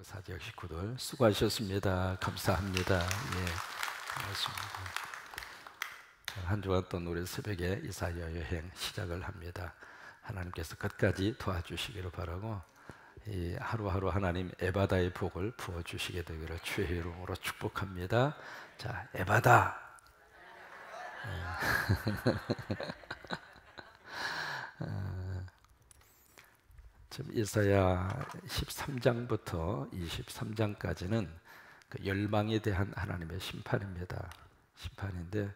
사지역 식구들 수고하셨습니다. 감사합니다. 예, 고맙습니다. 한 주간 또 우리 새벽에 이사야 여행 시작을 합니다. 하나님께서 끝까지 도와주시기를 바라고 이 하루하루 하나님 에바다의 복을 부어주시게 되기를 주의 이름으로 축복합니다. 자, 에바다. 지금 이사야 13장부터 23장까지는 그 열방에 대한 하나님의 심판입니다. 심판인데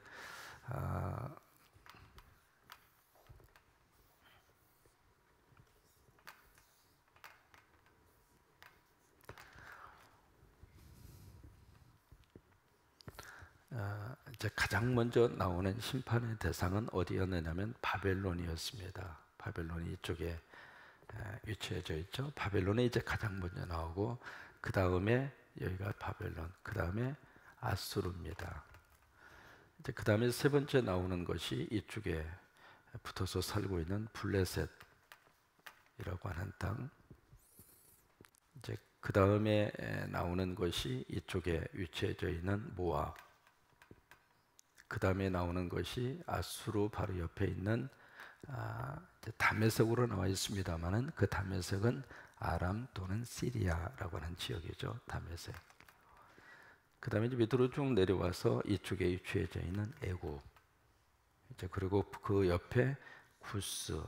이제 가장 먼저 나오는 심판의 대상은 어디였느냐면 바벨론이었습니다. 바벨론이 이쪽에 위치해져 있죠. 바벨론이 이제 가장 먼저 나오고 그 다음에 여기가 바벨론, 그 다음에 아수르입니다. 이제 그 다음에 세 번째 나오는 것이 이쪽에 붙어서 살고 있는 블레셋이라고 하는 땅. 이제 그 다음에 나오는 것이 이쪽에 위치해져 있는 모압. 그 다음에 나오는 것이 아수르 바로 옆에 있는 다메섹으로 나와 있습니다만은 그 다메섹은 아람 또는 시리아라고 하는 지역이죠. 다메섹. 그 다음에 이제 밑으로 쭉 내려와서 이쪽에 위치해져 있는 애굽. 이제 그리고 그 옆에 구스.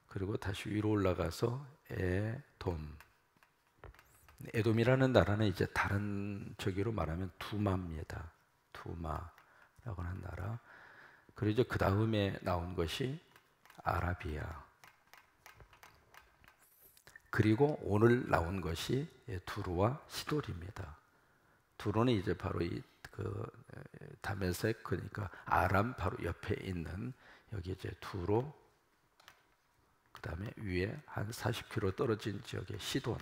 그리고 다시 위로 올라가서 에돔. 에돔이라는 나라는 이제 다른 저기로 말하면 두마입니다. 두마라고 하는 나라. 그리고 이제 그 다음에 나온 것이 아라비아. 그리고 오늘 나온 것이 두루와 시돌입니다. 두루는 이제 바로 그 다메섹, 그러니까 아람 바로 옆에 있는 여기 이제 두루, 그 다음에 위에 한 40km 떨어진 지역의 시돈.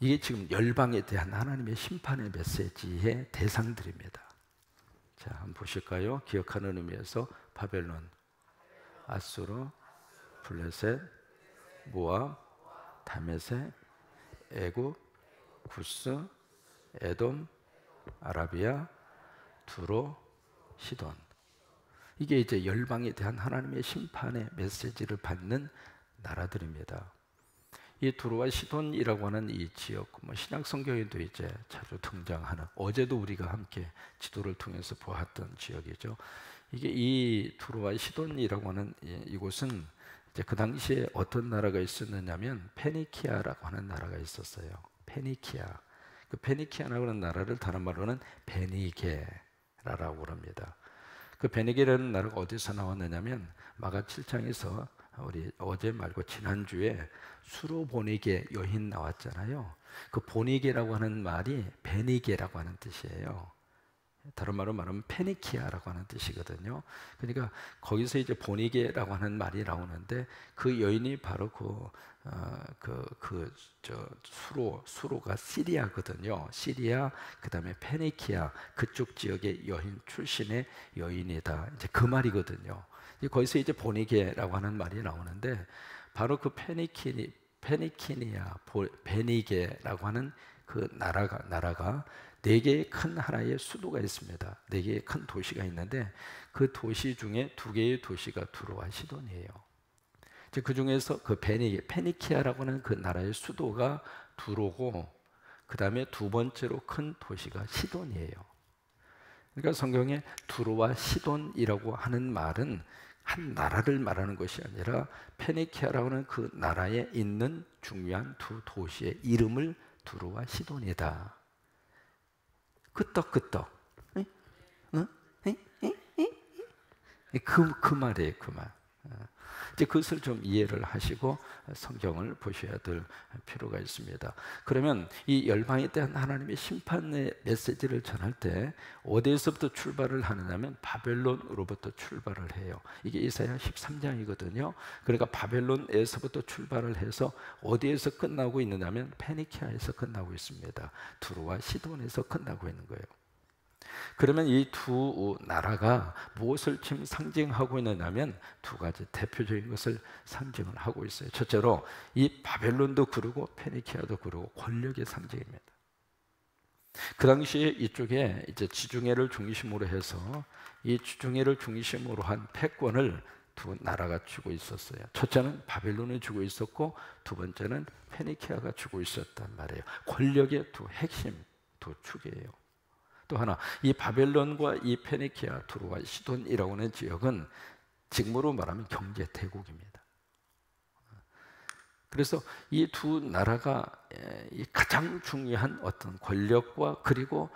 이게 지금 열방에 대한 하나님의 심판의 메시지의 대상들입니다. 자, 한번 보실까요? 기억하는 의미에서 바벨론, 아수르, 블레셋, 모압, 다메섹, 애굽, 구스, 에돔, 아라비아, 두로, 시돈. 이게 이제 열방에 대한 하나님의 심판의 메시지를 받는 나라들입니다. 이 두로와 시돈이라고 하는 이 지역, 신약 성경에도 이제 자주 등장하는, 어제도 우리가 함께 지도를 통해서 보았던 지역이죠. 이게 이 두로와 시돈이라고 하는 이곳은 이제 그 당시에 어떤 나라가 있었느냐면 페니키아라고 하는 나라가 있었어요. 페니키아. 그 페니키아라고 하는 나라를 다른 말로는 베니게라고 합니다. 그 베니게라는 나라가 어디서 나왔느냐면 마가 7장에서 우리 어제 말고 지난주에 수로보니게 여인 나왔잖아요. 그 보니게라고 하는 말이 베니게라고 하는 뜻이에요. 다른 말로 말하면 페니키아라고 하는 뜻이거든요. 그러니까 거기서 이제 보니게라고 하는 말이 나오는데 그 여인이 바로 수로가 시리아거든요. 시리아, 그 다음에 페니키아 그쪽 지역의 여인 출신의 여인이다. 이제 그 말이거든요. 거기서 이제 보니게라고 하는 말이 나오는데 바로 그 베니게라고 하는 그 나라가 네 개의 큰 하나의 수도가 있습니다. 네 개의 큰 도시가 있는데 그 도시 중에 두 개의 도시가 두로와 시돈이에요. 그 중에서 그 페니키아라고 하는 그 나라의 수도가 두로고 그 다음에 두 번째로 큰 도시가 시돈이에요. 그러니까 성경에 두로와 시돈이라고 하는 말은 한 나라를 말하는 것이 아니라 페니키아라고 하는 그 나라에 있는 중요한 두 도시의 이름을 두로와 시돈이다. 끄떡끄떡. 그 말이에요, 그 말. 이제 그것을 좀 이해를 하시고 성경을 보셔야 될 필요가 있습니다. 그러면 이 열방에 대한 하나님의 심판의 메시지를 전할 때 어디에서부터 출발을 하느냐면 바벨론으로부터 출발을 해요. 이게 이사야 13장이거든요. 그러니까 바벨론에서부터 출발을 해서 어디에서 끝나고 있느냐면 페니키아에서 끝나고 있습니다. 두로와 시돈에서 끝나고 있는 거예요. 그러면 이 두 나라가 무엇을 지금 상징하고 있느냐면 두 가지 대표적인 것을 상징을 하고 있어요. 첫째로 이 바벨론도 그러고 페니키아도 그러고 권력의 상징입니다. 그 당시에 이쪽에 이제 지중해를 중심으로 해서 이 지중해를 중심으로 한 패권을 두 나라가 쥐고 있었어요. 첫째는 바벨론이 쥐고 있었고 두 번째는 페니키아가 쥐고 있었단 말이에요. 권력의 두 핵심, 두 축이에요. 또 하나, 이 바벨론과 이 페니키아, 두로와 시돈이라고 하는 지역은 직무로 말하면 경제 대국입니다. 그래서 이 두 나라가 가장 중요한 어떤 권력과 그리고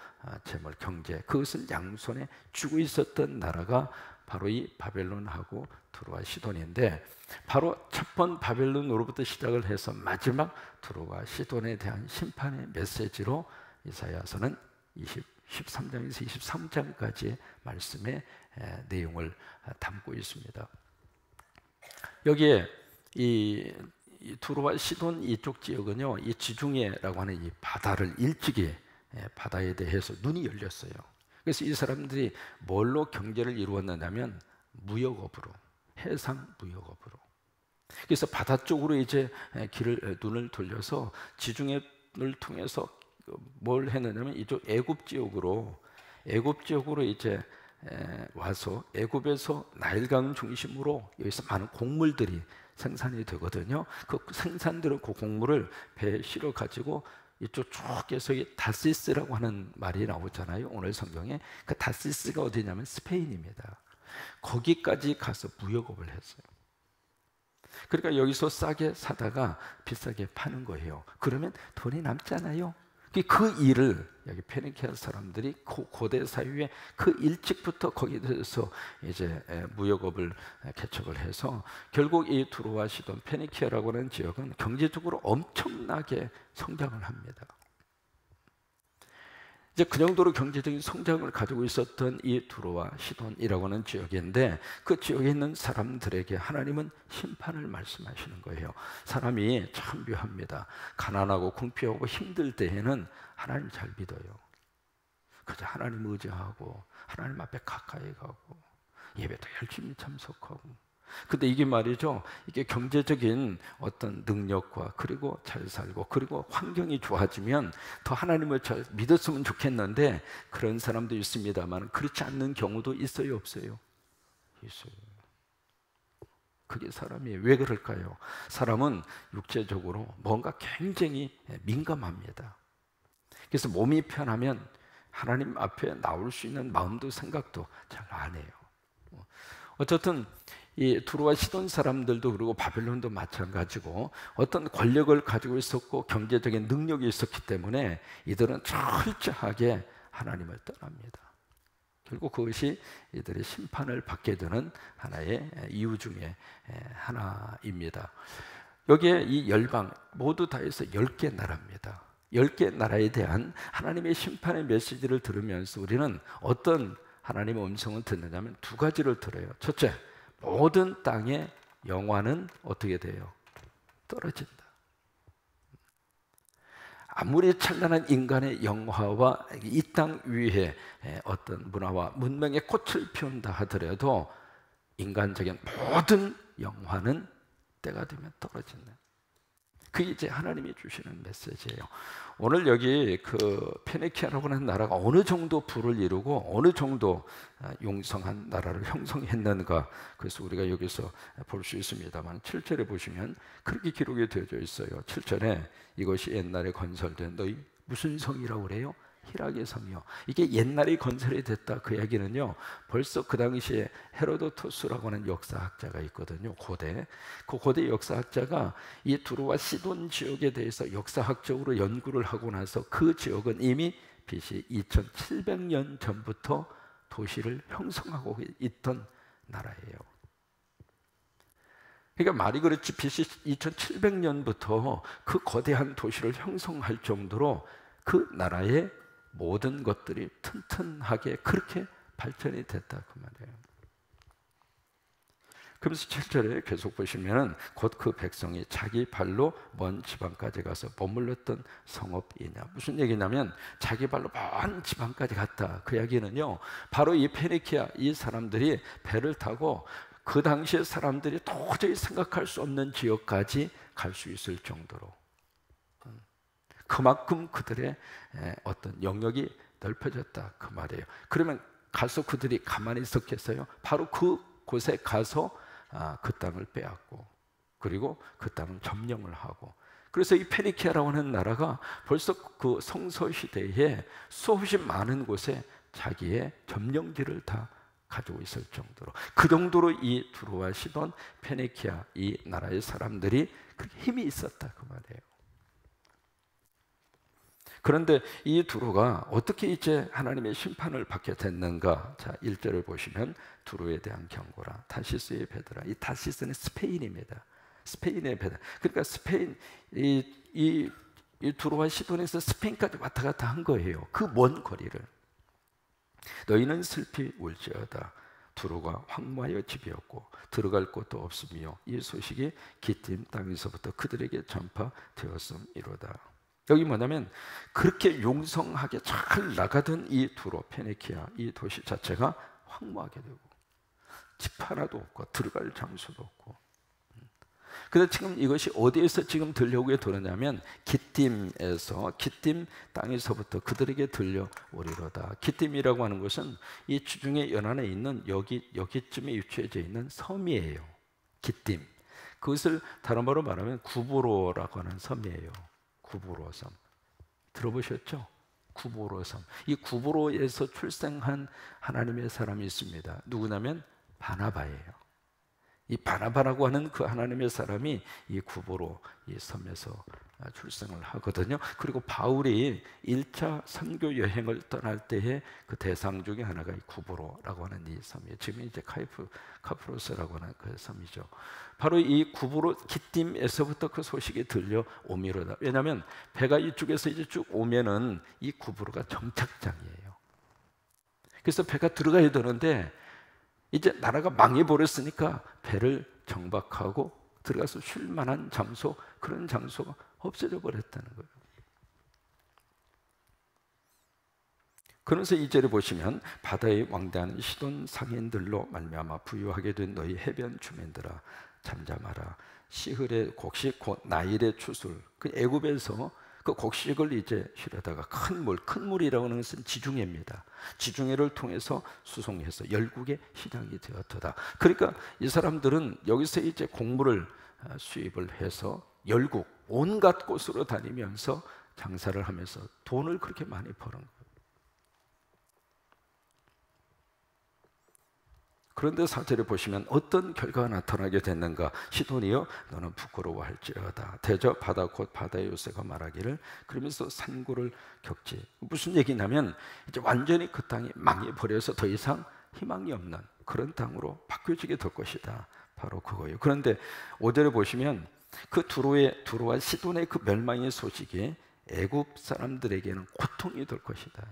재물, 경제, 그것을 양손에 쥐고 있었던 나라가 바로 이 바벨론하고 두로와 시돈인데, 바로 첫 번 바벨론으로부터 시작을 해서 마지막 두로와 시돈에 대한 심판의 메시지로 이사야서는 13장에서 23장까지의 말씀의 내용을 담고 있습니다. 여기에 이 두로와 시돈 이쪽 지역은요, 이 지중해라고 하는 이 바다를 일찍이 바다에 대해서 눈이 열렸어요. 그래서 이 사람들이 뭘로 경제를 이루었느냐면 무역업으로, 해상 무역업으로. 그래서 바다 쪽으로 이제 눈을 돌려서 지중해를 통해서 뭘 했느냐면 이쪽 애굽 지역으로 이제 와서 애굽에서 나일강 중심으로 여기서 많은 곡물들이 생산이 되거든요. 그 생산되는 그 곡물을 배에 실어 가지고 이쪽 쭉 해서 다시스라고 하는 말이 나오잖아요. 오늘 성경에 그 다시스가 어디냐면 스페인입니다. 거기까지 가서 무역업을 했어요. 그러니까 여기서 싸게 사다가 비싸게 파는 거예요. 그러면 돈이 남잖아요. 그 일을 여기 페니키아 사람들이 고대 사회에 그 일찍부터 거기에 대해서 이제 무역업을 개척을 해서 결국 이 두로와 시돈, 페니키아라고 하는 지역은 경제적으로 엄청나게 성장을 합니다. 이제 그 정도로 경제적인 성장을 가지고 있었던 이 두로와 시돈이라고 하는 지역인데, 그 지역에 있는 사람들에게 하나님은 심판을 말씀하시는 거예요. 사람이 참 묘합니다. 가난하고 궁핍하고 힘들 때에는 하나님 잘 믿어요. 그저 하나님 의지하고 하나님 앞에 가까이 가고 예배도 열심히 참석하고. 근데 이게 말이죠, 이게 경제적인 어떤 능력과 그리고 잘 살고 그리고 환경이 좋아지면 더 하나님을 잘 믿었으면 좋겠는데, 그런 사람도 있습니다만 그렇지 않는 경우도 있어요, 없어요? 있어요. 그게 사람이 왜 그럴까요? 사람은 육체적으로 뭔가 굉장히 민감합니다. 그래서 몸이 편하면 하나님 앞에 나올 수 있는 마음도 생각도 잘 안 해요. 어쨌든 이 두로와 시돈 사람들도 그리고 바벨론도 마찬가지고 어떤 권력을 가지고 있었고 경제적인 능력이 있었기 때문에 이들은 철저하게 하나님을 떠납니다. 결국 그것이 이들의 심판을 받게 되는 하나의 이유 중에 하나입니다. 여기에 이 열방 모두 다 해서 10개 나라입니다. 10개 나라에 대한 하나님의 심판의 메시지를 들으면서 우리는 어떤 하나님의 음성을 듣느냐면 두 가지를 들어요. 첫째, 모든 땅의 영화는 어떻게 돼요? 떨어진다. 아무리 찬란한 인간의 영화와 이 땅 위에 어떤 문화와 문명의 꽃을 피운다 하더라도 인간적인 모든 영화는 때가 되면 떨어진다. 그게 이제 하나님이 주시는 메시지예요. 오늘 여기 그 페니키아라고 하는 나라가 어느 정도 부를 이루고 어느 정도 용성한 나라를 형성했는가, 그래서 우리가 여기서 볼 수 있습니다만 7절에 보시면 그렇게 기록이 되어져 있어요. 7절에 이것이 옛날에 건설된 너희 무슨 성이라고 그래요? 히락의 성이요. 이게 옛날에 건설이 됐다, 그 얘기는요, 벌써 그 당시에 헤로도토스라고 하는 역사학자가 있거든요. 그 고대 역사학자가 이 두로와 시돈 지역에 대해서 역사학적으로 연구를 하고 나서 그 지역은 이미 BC 2700년 전부터 도시를 형성하고 있던 나라예요. 그러니까 말이 그렇지, BC 2700년부터 그 거대한 도시를 형성할 정도로 그 나라의 모든 것들이 튼튼하게 그렇게 발전이 됐다, 그 말이에요. 그러면서 7절에 계속 보시면은 곧 그 백성이 자기 발로 먼 지방까지 가서 머물렀던 성읍이냐. 무슨 얘기냐면 자기 발로 먼 지방까지 갔다. 그 이야기는요, 바로 이 페니키아 이 사람들이 배를 타고 그 당시에 사람들이 도저히 생각할 수 없는 지역까지 갈 수 있을 정도로, 그만큼 그들의 어떤 영역이 넓혀졌다 그 말이에요. 그러면 가서 그들이 가만히 있었겠어요? 바로 그 곳에 가서 그 땅을 빼앗고, 그리고 그 땅을 점령을 하고, 그래서 이 페니키아라고 하는 나라가 벌써 그 성서 시대에 수없이 많은 곳에 자기의 점령지를 다 가지고 있을 정도로, 그 정도로 이 두로와 시돈, 페니키아 이 나라의 사람들이 그렇게 힘이 있었다 그 말이에요. 그런데 이 두로가 어떻게 이제 하나님의 심판을 받게 됐는가? 자, 1절을 보시면 두로에 대한 경고라. 타시스의 배들아. 이 타시스는 스페인입니다. 스페인의 배들. 그러니까 스페인 이 두로와 시돈에서 스페인까지 왔다 갔다 한 거예요. 그 먼 거리를. 너희는 슬피 울지어다. 두로가 황무하여 집이었고 들어갈 곳도 없으며 이 소식이 기띔 땅에서부터 그들에게 전파되었음이로다. 여기 뭐냐면 그렇게 용성하게 잘 나가던 이 두로 페니키아 이 도시 자체가 황무하게 되고 집 하나도 없고 들어갈 장소도 없고. 그런데 지금 이것이 어디에서 지금 들려오게 들었냐면 기띔에서, 기띔 땅에서부터 그들에게 들려오리로다. 기띔이라고 하는 것은 이 지중해 연안에 있는 여기쯤에 위치해져 있는 섬이에요. 기띔. 그것을 다른 말로 말하면 구브로라고 하는 섬이에요. 구브로 섬. 들어보셨죠? 구브로 섬. 이 구브로에서 출생한 하나님의 사람이 있습니다. 누구냐면 바나바예요. 이 바나바라고 하는 그 하나님의 사람이 이 구브로 이 섬에서 출생을 하거든요. 그리고 바울이 1차 선교 여행을 떠날 때의 그 대상 중에 하나가 이 구브로라고 하는 이 섬이에요. 지금 이제 카프로스라고 하는 그 섬이죠. 바로 이 구브로 기띔에서부터 그 소식이 들려오미로다. 왜냐하면 배가 이쪽에서 이제 쭉 오면은 이 구브로가 정착장이에요. 그래서 배가 들어가야 되는데 이제 나라가 망해버렸으니까 배를 정박하고 들어가서 쉴 만한 장소, 그런 장소가 없어져 버렸다는 거예요. 그러면서 2절에 보시면 바다에 왕대하는 시돈 상인들로 말미암아 부유하게 된 너희 해변 주민들아 잠잠하라. 시흘의 곡식 곧 나일의 추술. 그 애굽에서 그 곡식을 이제 실어다가 큰 물이라고 하는 것은 지중해입니다. 지중해를 통해서 수송해서 열국의 시장이 되었다. 그러니까 이 사람들은 여기서 이제 곡물을 수입을 해서 열국 온갖 곳으로 다니면서 장사를 하면서 돈을 그렇게 많이 버는 거예요. 그런데 4절에 보시면 어떤 결과가 나타나게 됐는가? 시돈이여 너는 부끄러워할지어다. 대저 바다 곧 바다의 요새가 말하기를 그러면서 산고를 겪지. 무슨 얘기냐면 이제 완전히 그 땅이 망해버려서 더 이상 희망이 없는 그런 땅으로 바뀌어지게 될 것이다. 바로 그거예요. 그런데 5절에 보시면 그 두로와 시돈의 그 멸망의 소식이 애굽 사람들에게는 고통이 될 것이다.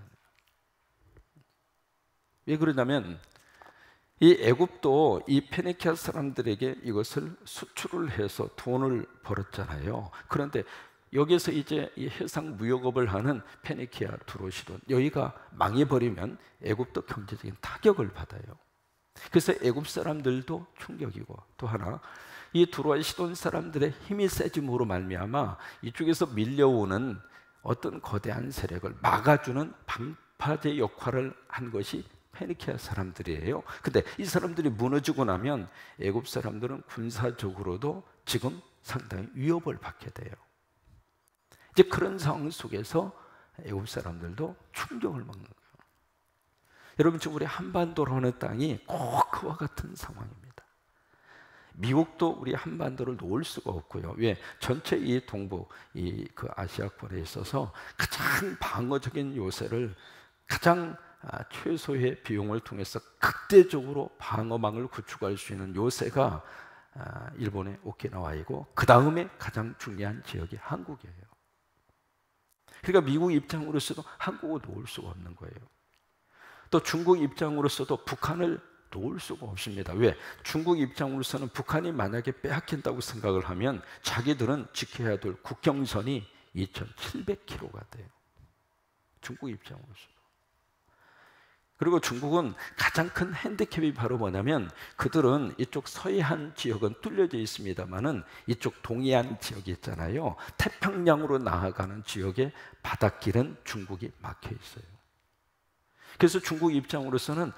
왜 그러냐면 이 애굽도 이 페니키아 사람들에게 이것을 수출을 해서 돈을 벌었잖아요. 그런데 여기서 이제 이 해상 무역업을 하는 페니키아, 두로, 시돈 여기가 망해버리면 애굽도 경제적인 타격을 받아요. 그래서 애굽 사람들도 충격이고, 또 하나 이 두로와 시돈 사람들의 힘이 세짐으로 말미암아 이쪽에서 밀려오는 어떤 거대한 세력을 막아주는 방파제 역할을 한 것이 페니키아 사람들이에요. 근데 이 사람들이 무너지고 나면 애굽 사람들은 군사적으로도 지금 상당히 위협을 받게 돼요. 이제 그런 상황 속에서 애굽 사람들도 충격을 먹는 거예요. 여러분, 지금 우리 한반도로 하는 땅이 꼭 그와 같은 상황입니다. 미국도 우리 한반도를 놓을 수가 없고요. 왜? 전체 이 동부, 그 아시아권에 있어서 가장 방어적인 요새를 가장 최소의 비용을 통해서 극대적으로 방어망을 구축할 수 있는 요새가 일본의 오키나와이고, 그 다음에 가장 중요한 지역이 한국이에요. 그러니까 미국 입장으로서도 한국을 놓을 수가 없는 거예요. 또 중국 입장으로서도 북한을 놓을 수가 없습니다. 왜? 중국 입장으로서는 북한이 만약에 빼앗긴다고 생각을 하면 자기들은 지켜야 될 국경선이 2,700km가 돼요. 중국 입장으로서. 그리고 중국은 가장 큰 핸디캡이 바로 뭐냐면 그들은 이쪽 서해안 지역은 뚫려져 있습니다만은 이쪽 동해안 지역이 있잖아요. 태평양으로 나아가는 지역의 바닷길은 중국이 막혀 있어요. 그래서 중국 입장으로서는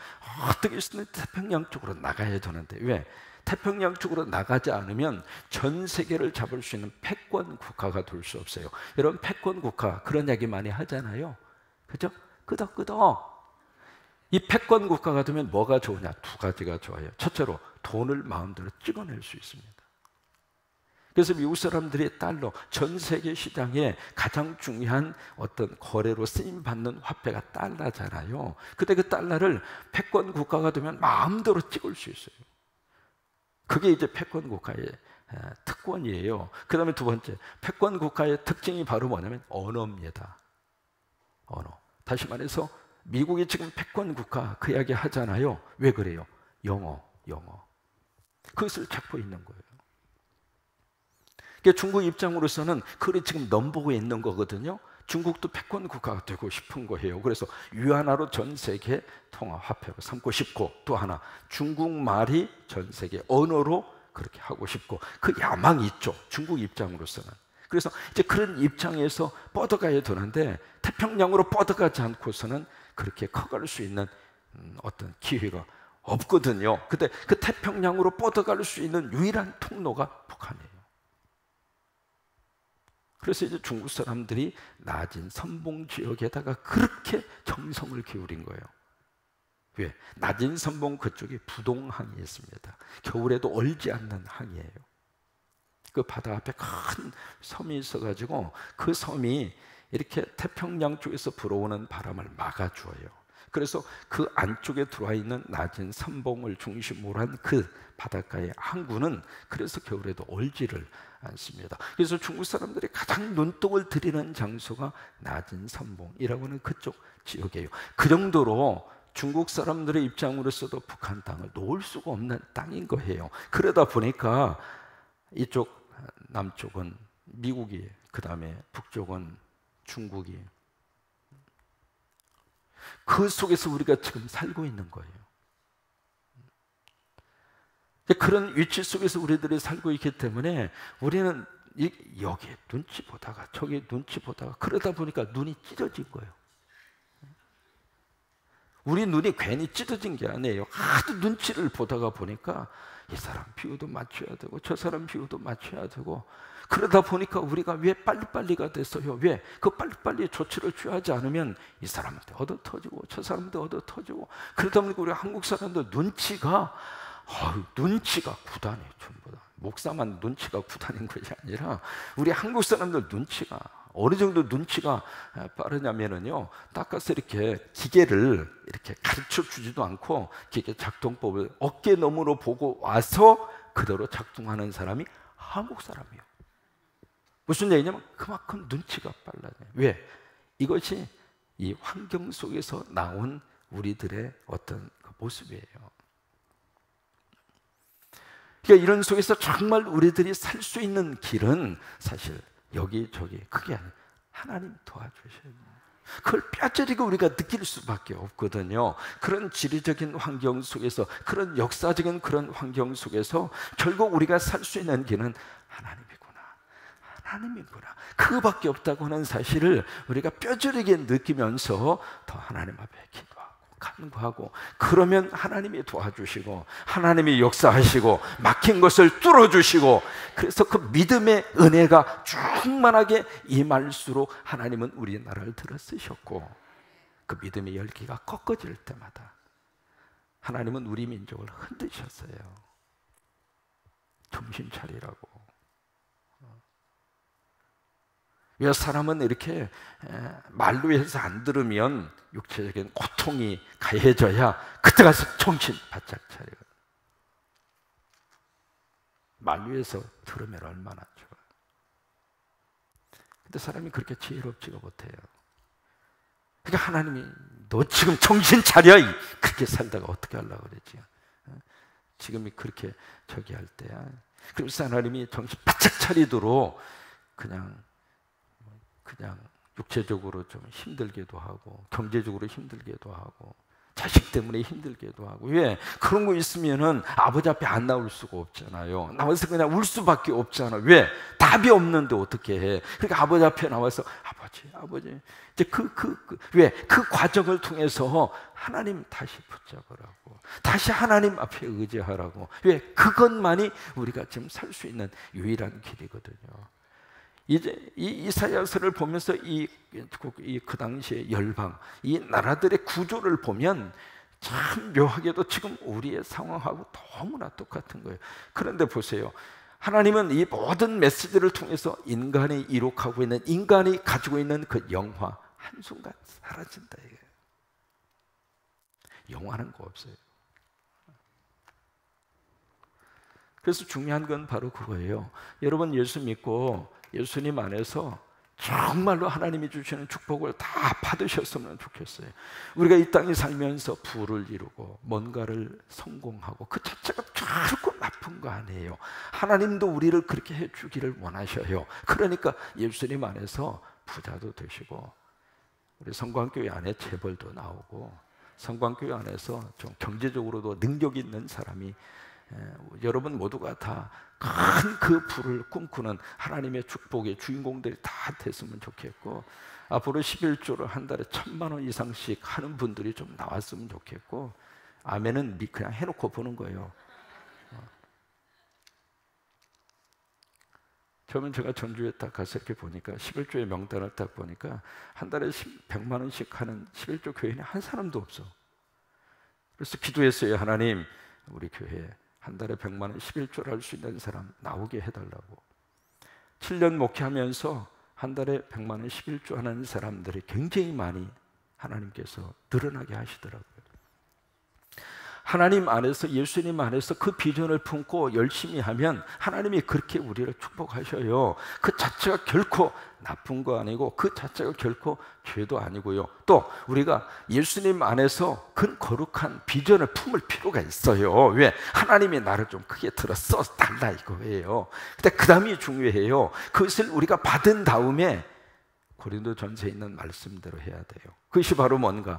어떻게 해서든 태평양 쪽으로 나가야 되는데 왜? 태평양 쪽으로 나가지 않으면 전 세계를 잡을 수 있는 패권 국가가 될 수 없어요. 여러분 패권 국가 그런 얘기 많이 하잖아요. 그죠? 끄덕끄덕. 이 패권 국가가 되면 뭐가 좋으냐? 두 가지가 좋아요. 첫째로 돈을 마음대로 찍어낼 수 있습니다. 그래서 미국 사람들이 달러, 전 세계 시장에 가장 중요한 어떤 거래로 쓰임받는 화폐가 달러잖아요. 근데 그 달러를 패권 국가가 되면 마음대로 찍을 수 있어요. 그게 이제 패권 국가의 특권이에요. 그 다음에 두 번째, 패권 국가의 특징이 바로 뭐냐면 언어입니다. 언어. 다시 말해서 미국이 지금 패권 국가 그 이야기 하잖아요. 왜 그래요? 영어. 그것을 잡고 있는 거예요. 그러니까 중국 입장으로서는 그걸 지금 넘보고 있는 거거든요. 중국도 패권 국가가 되고 싶은 거예요. 그래서 위안화로 전 세계 통화 화폐로 삼고 싶고 또 하나 중국말이 전 세계 언어로 그렇게 하고 싶고 그 야망이 있죠. 중국 입장으로서는. 그래서 이제 그런 입장에서 뻗어가야 되는데 태평양으로 뻗어가지 않고서는 그렇게 커갈 수 있는 어떤 기회가 없거든요. 근데 그 태평양으로 뻗어갈 수 있는 유일한 통로가 북한이에요. 그래서 이제 중국 사람들이 낮은 선봉 지역에다가 그렇게 정성을 기울인 거예요. 왜? 낮은 선봉 그쪽에 부동항이 있습니다. 겨울에도 얼지 않는 항이에요. 그 바다 앞에 큰 섬이 있어가지고 그 섬이 이렇게 태평양 쪽에서 불어오는 바람을 막아주어요. 그래서 그 안쪽에 들어와 있는 낮은 선봉을 중심으로 한 그 바닷가의 항구는 그래서 겨울에도 얼지를 않습니다. 그래서 중국 사람들이 가장 눈독을 들이는 장소가 낮은 선봉이라고 하는 그쪽 지역이에요. 그 정도로 중국 사람들의 입장으로서도 북한 땅을 놓을 수가 없는 땅인 거예요. 그러다 보니까 이쪽 남쪽은 미국이, 그 다음에 북쪽은 중국이, 그 속에서 우리가 지금 살고 있는 거예요. 그런 위치 속에서 우리들이 살고 있기 때문에 우리는 여기 눈치 보다가 저기 눈치 보다가 그러다 보니까 눈이 찢어진 거예요. 우리 눈이 괜히 찢어진 게 아니에요. 하도 눈치를 보다가 보니까 이 사람 비유도 맞춰야 되고 저 사람 비유도 맞춰야 되고 그러다 보니까 우리가 왜 빨리빨리가 됐어요? 왜? 그 빨리빨리 조치를 취하지 않으면 이 사람한테 얻어 터지고 저 사람한테 얻어 터지고 그러다 보니까 우리 한국 사람들 눈치가 구단해요. 전부 다. 목사만 눈치가 구단인 것이 아니라 우리 한국 사람들 눈치가 어느 정도 눈치가 빠르냐면은요, 닦아서 이렇게 기계를 이렇게 가르쳐 주지도 않고 기계 작동법을 어깨 너머로 보고 와서 그대로 작동하는 사람이 한국 사람이에요. 무슨 얘기냐면 그만큼 눈치가 빨라요. 왜? 이것이 이 환경 속에서 나온 우리들의 어떤 그 모습이에요. 그러니까 이런 속에서 정말 우리들이 살 수 있는 길은 사실 여기저기 그게 아니에요. 하나님 도와주셔야 돼요. 그걸 뼈저리고 우리가 느낄 수밖에 없거든요. 그런 지리적인 환경 속에서, 그런 역사적인 그런 환경 속에서 결국 우리가 살 수 있는 길은 하나님이구나. 그거밖에 없다고 하는 사실을 우리가 뼈저리게 느끼면서 더 하나님 앞에 기도하고 간구하고, 그러면 하나님이 도와주시고 하나님이 역사하시고 막힌 것을 뚫어주시고, 그래서 그 믿음의 은혜가 충만하게 임할수록 하나님은 우리나라를 들어 쓰셨고, 그 믿음의 열기가 꺾어질 때마다 하나님은 우리 민족을 흔드셨어요. 정신 차리라고. 왜 사람은 이렇게 말로 해서 안 들으면 육체적인 고통이 가해져야 그때 가서 정신 바짝 차려요. 말로 해서 들으면 얼마나 좋아요. 근데 사람이 그렇게 지혜롭지가 못해요. 그러니까 하나님이 너 지금 정신 차려! 그렇게 살다가 어떻게 하려고 그러지? 지금이 그렇게 저기 할 때야. 그래서 하나님이 정신 바짝 차리도록 그냥 육체적으로 좀 힘들게도 하고 경제적으로 힘들게도 하고 자식 때문에 힘들게도 하고. 왜? 그런 거 있으면은 아버지 앞에 안 나올 수가 없잖아요. 나와서 그냥 울 수밖에 없잖아. 왜? 답이 없는데 어떻게 해? 그러니까 아버지 앞에 나와서 아버지 이제 왜? 그 과정을 통해서 하나님 다시 붙잡으라고, 다시 하나님 앞에 의지하라고. 왜? 그것만이 우리가 지금 살 수 있는 유일한 길이거든요. 이제 이 이사야서를 보면서 그 당시의 열방, 이 나라들의 구조를 보면 참 묘하게도 지금 우리의 상황하고 너무나 똑같은 거예요. 그런데 보세요. 하나님은 이 모든 메시지를 통해서 인간이 이룩하고 있는, 인간이 가지고 있는 그 영화 한순간 사라진다 이거예요. 영화는 거 없어요. 그래서 중요한 건 바로 그거예요. 여러분 예수 믿고 예수님 안에서 정말로 하나님이 주시는 축복을 다 받으셨으면 좋겠어요. 우리가 이 땅에 살면서 부를 이루고 뭔가를 성공하고 그 자체가 결코 나쁜 거 아니에요. 하나님도 우리를 그렇게 해주기를 원하셔요. 그러니까 예수님 안에서 부자도 되시고, 우리 성광교회 안에 재벌도 나오고, 성광교회 안에서 좀 경제적으로도 능력 있는 사람이, 여러분 모두가 다 큰 그 부를 꿈꾸는 하나님의 축복의 주인공들이 다 됐으면 좋겠고, 앞으로 11조를 한 달에 1,000만 원 이상씩 하는 분들이 좀 나왔으면 좋겠고, 아멘은 그냥 해놓고 보는 거예요. 처음엔 제가 전주에 딱 가서 이렇게 보니까 11조의 명단을 딱 보니까 한 달에 100만 원씩 하는 11조 교회는 한 사람도 없어. 그래서 기도했어요. 하나님, 우리 교회에 한 달에 100만 원 11조를 할 수 있는 사람 나오게 해달라고. 7년 목회하면서 한 달에 100만 원 11조 하는 사람들이 굉장히 많이 하나님께서 늘어나게 하시더라고요. 하나님 안에서, 예수님 안에서 그 비전을 품고 열심히 하면 하나님이 그렇게 우리를 축복하셔요. 그 자체가 결코 나쁜 거 아니고, 그 자체가 결코 죄도 아니고요. 또 우리가 예수님 안에서 그 거룩한 비전을 품을 필요가 있어요. 왜? 하나님이 나를 좀 크게 들어 써달라 이거예요. 근데 그 다음이 중요해요. 그것을 우리가 받은 다음에 고린도전서에 있는 말씀대로 해야 돼요. 그것이 바로 뭔가,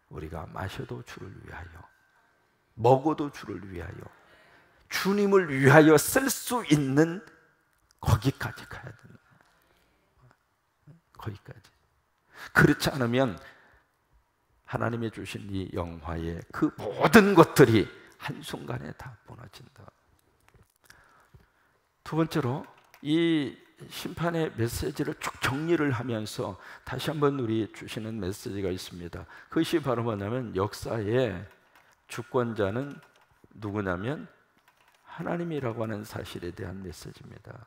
우리가 마셔도 주를 위하여, 먹어도 주를 위하여, 주님을 위하여 쓸 수 있는 거기까지 가야 된다. 거기까지. 그렇지 않으면 하나님이 주신 이 영화의 그 모든 것들이 한순간에 다 무너진다. 두 번째로, 이 심판의 메시지를 쭉 정리를 하면서 다시 한번 우리 주시는 메시지가 있습니다. 그것이 바로 뭐냐면, 역사의 주권자는 누구냐면 하나님이라고 하는 사실에 대한 메시지입니다.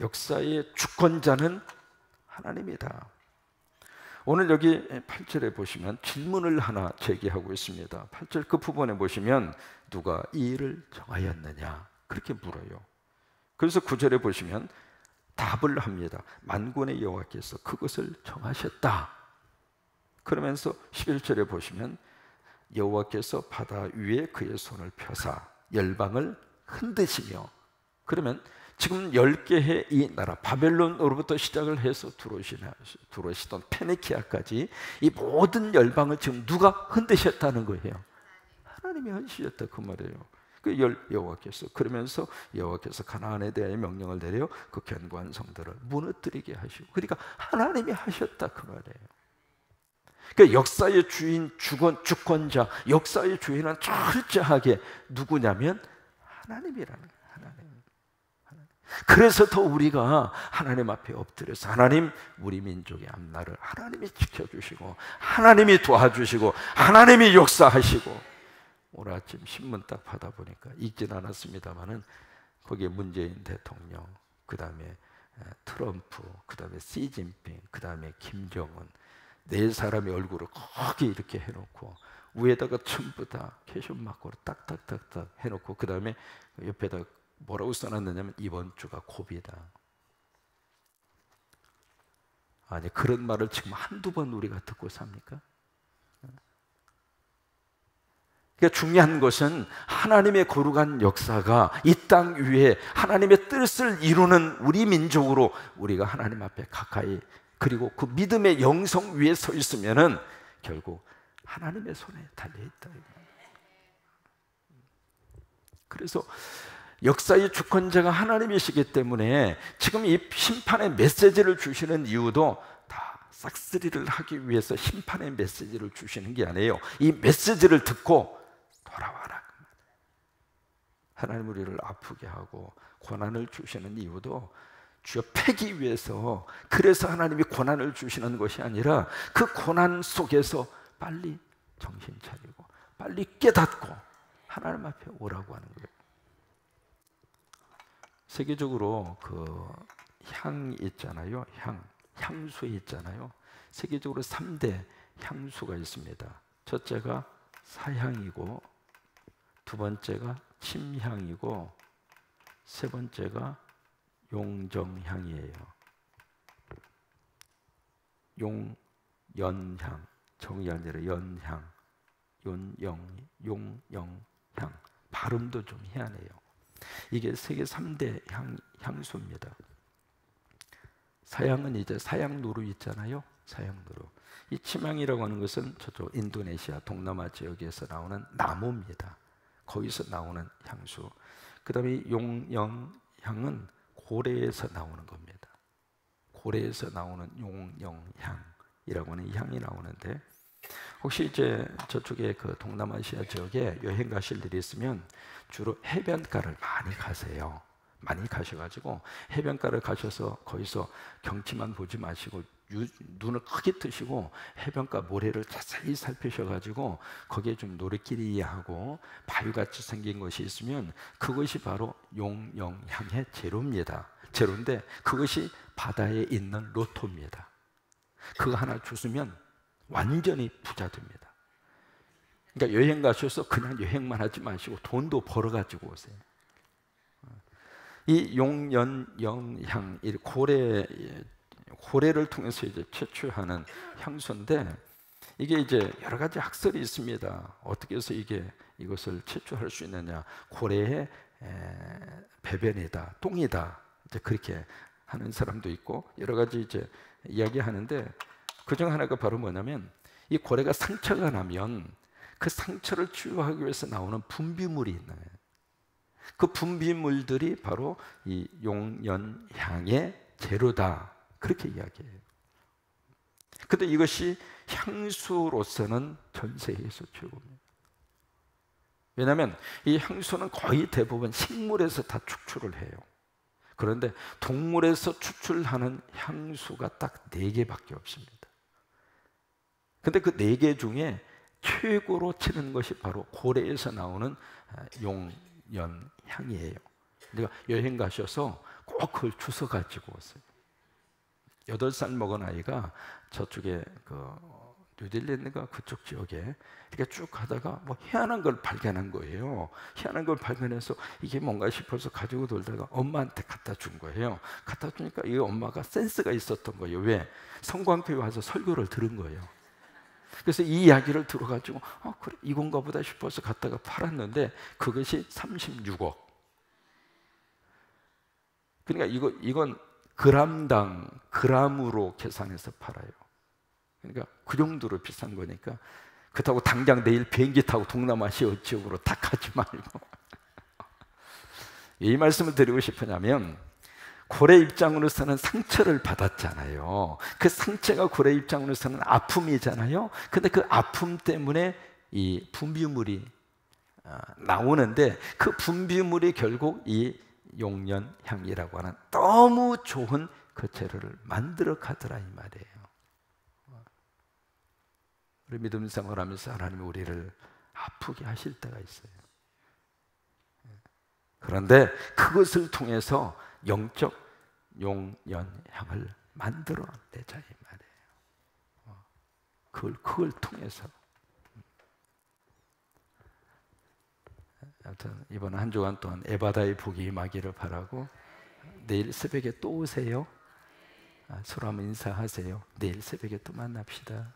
역사의 주권자는 하나님이다. 오늘 여기 8절에 보시면 질문을 하나 제기하고 있습니다. 8절 끝부분에 보시면 누가 이 일을 정하였느냐 그렇게 물어요. 그래서 9절에 보시면 답을 합니다. 만군의 여호와께서 그것을 정하셨다. 그러면서 11절에 보시면 여호와께서 바다 위에 그의 손을 펴사 열방을 흔드시며, 그러면 지금 10개의 이 나라, 바벨론으로부터 시작을 해서 들어오시던 페니키아까지 이 모든 열방을 지금 누가 흔드셨다는 거예요? 하나님이 흔드셨다 그 말이에요. 그 여호와께서, 그러면서 여호와께서 가나안에 대하여 명령을 내려 그 견고한 성들을 무너뜨리게 하시고, 그러니까 하나님이 하셨다 그 말이에요. 그 역사의 주인, 주권자, 역사의 주인은 철저하게 누구냐면 하나님이라는 거예요. 하나님. 그래서 더 우리가 하나님 앞에 엎드려서, 하나님, 우리 민족의 앞날을 하나님이 지켜주시고, 하나님이 도와주시고, 하나님이 역사하시고. 오늘 아침 신문 딱 받아보니까 읽진 않았습니다만은 거기에 문재인 대통령, 그 다음에 트럼프, 그 다음에 시진핑, 그 다음에 김정은, 네 사람의 얼굴을 거기 이렇게 해놓고 위에다가 전부 다 캐션 마커로 딱딱딱딱 해놓고, 그 다음에 옆에다 뭐라고 써놨느냐면 이번 주가 고비다. 아니, 그런 말을 지금 한두 번 우리가 듣고 삽니까? 그러니까 중요한 것은 하나님의 거룩한 역사가 이 땅 위에 하나님의 뜻을 이루는 우리 민족으로 우리가 하나님 앞에 가까이, 그리고 그 믿음의 영성 위에 서 있으면은 결국 하나님의 손에 달려있다. 그래서 역사의 주권자가 하나님이시기 때문에 지금 이 심판의 메시지를 주시는 이유도 다 싹쓸이를 하기 위해서 심판의 메시지를 주시는 게 아니에요. 이 메시지를 듣고 돌아와라. 하나님 우리를 아프게 하고 고난을 주시는 이유도 주여 패기 위해서, 그래서 하나님이 고난을 주시는 것이 아니라 그 고난 속에서 빨리 정신 차리고 빨리 깨닫고 하나님 앞에 오라고 하는 거예요. 세계적으로 그 향 있잖아요. 향수 있잖아요. 세계적으로 3대 향수가 있습니다. 첫째가 사향이고, 두 번째가 침향이고, 세 번째가 용정향이에요. 용연향, 정이 아니라 연향, 용영향. 발음도 좀 희한해요. 이게 세계 3대 향수입니다. 사향은 이제 사향누루 있잖아요. 사향누루. 이 침향이라고 하는 것은 저쪽 인도네시아 동남아 지역에서 나오는 나무입니다. 거기서 나오는 향수. 그 다음에 용영향은 고래에서 나오는 겁니다. 고래에서 나오는 용영향이라고 하는 향이 나오는데, 혹시 이제 저쪽에 그 동남아시아 지역에 여행 가실 일이 있으면 주로 해변가를 많이 가세요. 많이 가셔가지고 해변가를 가셔서 거기서 경치만 보지 마시고 눈을 크게 뜨시고 해변가 모래를 자세히 살피셔가지고 거기에 좀 노릇끼리 하고 바위같이 생긴 것이 있으면 그것이 바로 용영향의 재료입니다. 재료인데 그것이 바다에 있는 로또입니다. 그거 하나 주시면 완전히 부자 됩니다. 그러니까 여행 가셔서 그냥 여행만 하지 마시고 돈도 벌어가지고 오세요. 이 용연영향, 이 고래를 통해서 이제 채취하는 향수인데, 이게 이제 여러 가지 학설이 있습니다. 어떻게 해서 이것을 채취할 수 있느냐? 고래의 배변이다, 똥이다, 이제 그렇게 하는 사람도 있고 여러 가지 이제 이야기하는데, 그중 하나가 바로 뭐냐면 이 고래가 상처가 나면 그 상처를 치유하기 위해서 나오는 분비물이 있나요? 그 분비물들이 바로 이 용연향의 재료다, 그렇게 이야기해요. 근데 이것이 향수로서는 전 세계에서 최고입니다. 왜냐하면 이 향수는 거의 대부분 식물에서 다 추출을 해요. 그런데 동물에서 추출하는 향수가 딱 4개밖에 없습니다. 근데 그 4개 중에 최고로 치는 것이 바로 고래에서 나오는 용연향이에요. 그러니까 여행 가셔서 꼭 그걸 주워 가지고 오세요. 8살 먹은 아이가 저쪽에 뉴질랜드가 그쪽 지역에 이렇게 쭉 가다가 뭐 희한한 걸 발견한 거예요. 희한한 걸 발견해서 이게 뭔가 싶어서 가지고 돌다가 엄마한테 갖다 준 거예요. 갖다 주니까 이 엄마가 센스가 있었던 거예요. 왜? 성광교회 와서 설교를 들은 거예요. 그래서 이 이야기를 들어가지고 그래 이건가 보다 싶어서 갖다가 팔았는데 그것이 36억. 그러니까 이건 그람당 그람으로 계산해서 팔아요. 그러니까 그 정도로 비싼 거니까 그렇다고 당장 내일 비행기 타고 동남아시아 지역으로 다 가지 말고 이 말씀을 드리고 싶으냐면, 고래 입장으로서는 상처를 받았잖아요. 그 상처가 고래 입장으로서는 아픔이잖아요. 근데 그 아픔 때문에 이 분비물이 나오는데 그 분비물이 결국 이 용연향이라고 하는 너무 좋은 그 재료를 만들어 가더라 이 말이에요. 우리 믿음 생활하면서 하나님이 우리를 아프게 하실 때가 있어요. 그런데 그것을 통해서 영적 용연향을 만들어내자 이 말이에요. 그걸 통해서. 아무튼 이번 한 주간 동안 에바다의 복이 임하기를 바라고, 내일 새벽에 또 오세요. 서로 한번 인사하세요. 내일 새벽에 또 만납시다.